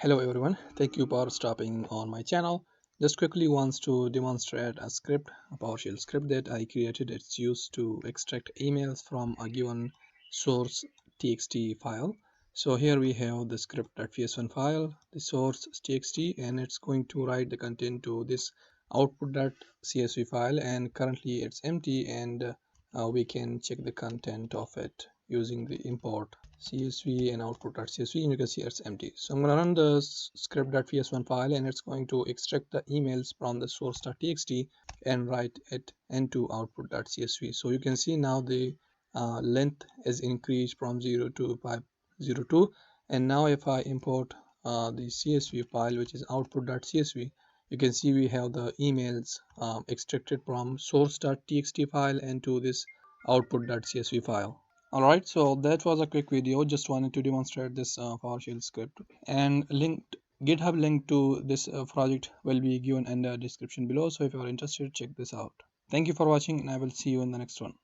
Hello everyone, thank you for stopping on my channel. Just quickly wants to demonstrate a script, a PowerShell script that I created. It's used to extract emails from a given source txt file. So here we have the script.ps1 file, the source txt, and it's going to write the content to this output.csv file, and currently it's empty, and we can check the content of it using the import csv and output.csv, and you can see it's empty. So I'm going to run the script.ps1 file, and it's going to extract the emails from the source.txt and write it into output.csv. So you can see now the length is increased from 0 to 502. And now if I import the csv file, which is output.csv, you can see we have the emails extracted from source.txt file into this output.csv file. Alright, so that was a quick video. Just wanted to demonstrate this PowerShell script, and GitHub link to this project will be given in the description below. So if you are interested, check this out. Thank you for watching, and I will see you in the next one.